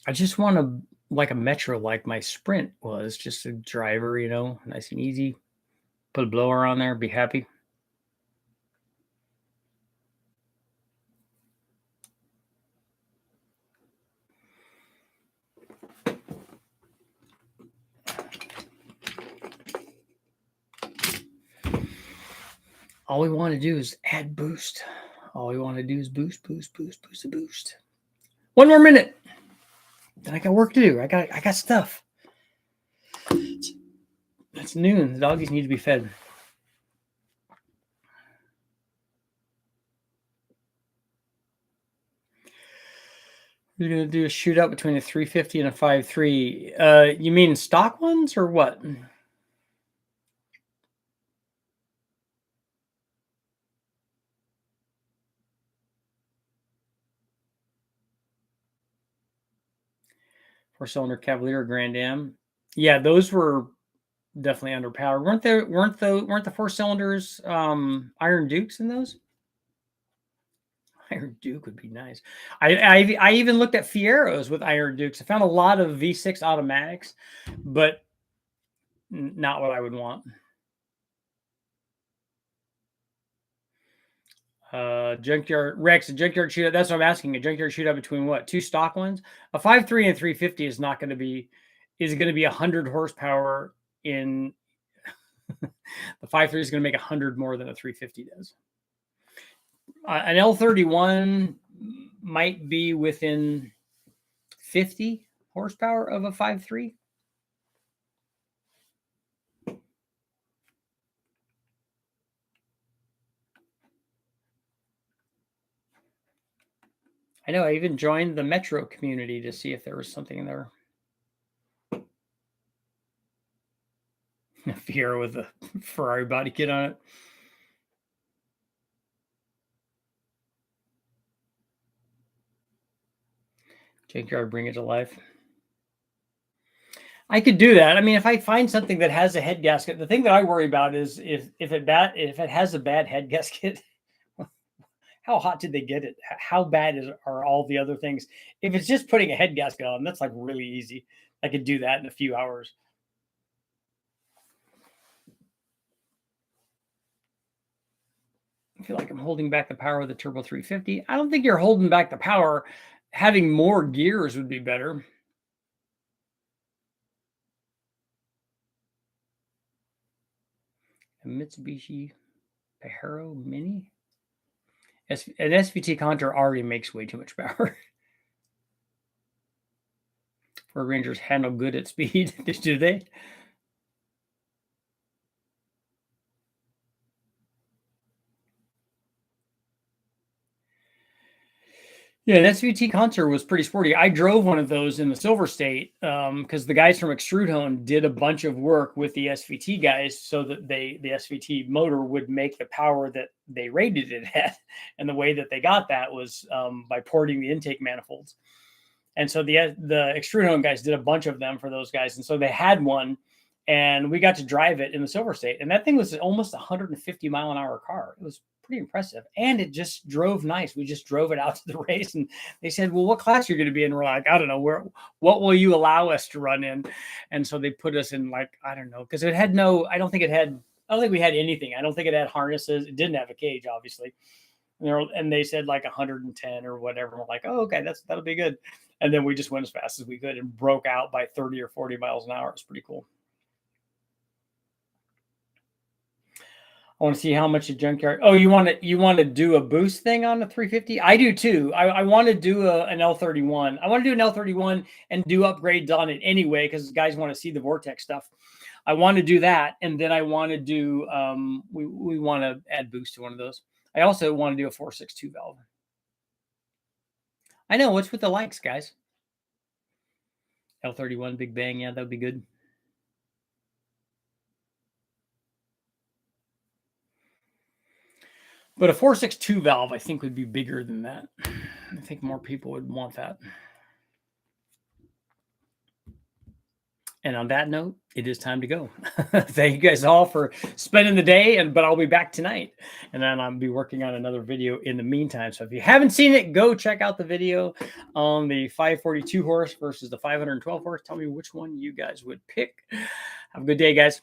S1: I just want to like a Metro, like my Sprint was, just a driver, nice and easy. Put a blower on there, be happy. All we want to do is add boost. All we want to do is boost. One more minute. Then I got work to do. I got stuff. It's noon. The doggies need to be fed. We're gonna do a shootout between a 350 and a 5.3. You mean stock ones or what? Four-cylinder Cavalier Grand Am. Yeah, those were definitely underpowered. Weren't the four cylinders Iron Dukes in those? Iron Duke would be nice. I even looked at Fieros with Iron Dukes. I found a lot of V6 automatics, but not what I would want. Junkyard Rex, a junkyard shootout. That's what I'm asking. A junkyard shootout between what? Two stock ones? A 5.3 and 350 is not going to be. Is going to be 100 horsepower in. The 5.3 is going to make 100 more than a 350 does. An L31 might be within 50 horsepower of a 5.3. I know. I even joined the Metro community to see if there was something in there. A Fiero with a Ferrari body kit on it. Junkyard, bring it to life. I could do that. I mean, if I find something that has a head gasket, the thing that I worry about is if it has a bad head gasket, how hot did they get it? How bad are all the other things? If it's just putting a head gasket on, that's like really easy. I could do that in a few hours. I feel like I'm holding back the power of the Turbo 350. I don't think you're holding back the power. Having more gears would be better. A Mitsubishi Pajero Mini? An SVT Contour already makes way too much power. Ford Rangers handle good at speed. Do they? Yeah, an SVT Contour was pretty sporty. I drove one of those in the Silver State because the guys from Extrude Hone did a bunch of work with the SVT guys so that the SVT motor would make the power that they rated it at. And the way that they got that was by porting the intake manifolds. And so the Extrude Hone guys did a bunch of them for those guys. And so they had one, and we got to drive it in the Silver State. And that thing was almost 150 mile an hour car. It was pretty impressive. And it just drove nice. We just drove it out to the race, and they said, well, what class are you going to be in? And we're like, I don't know, what will you allow us to run in? And so they put us in, like, I don't know, because it had I don't think we had anything. I don't think it had harnesses. It didn't have a cage, obviously. And they said like 110 or whatever. And we're like, oh, okay, that'll be good. And then we just went as fast as we could and broke out by 30 or 40 miles an hour. It's pretty cool. I want to see how much a junkyard. Oh, you want to do a boost thing on the 350? I do too. I want to do an L31. I want to do an L31 and do upgrades on it anyway because guys want to see the Vortex stuff. I want to do that, and then I want to do. We want to add boost to one of those. I also want to do a 4.62 valve. I know. What's with the likes, guys? L31 Big Bang. Yeah, that would be good. But a 4.62 valve, I think, would be bigger than that. I think more people would want that. And on that note, it is time to go. Thank you guys all for spending the day, but I'll be back tonight, and then I'll be working on another video in the meantime. So if you haven't seen it, go check out the video on the 542 horse versus the 512 horse. Tell me which one you guys would pick. Have a good day, guys.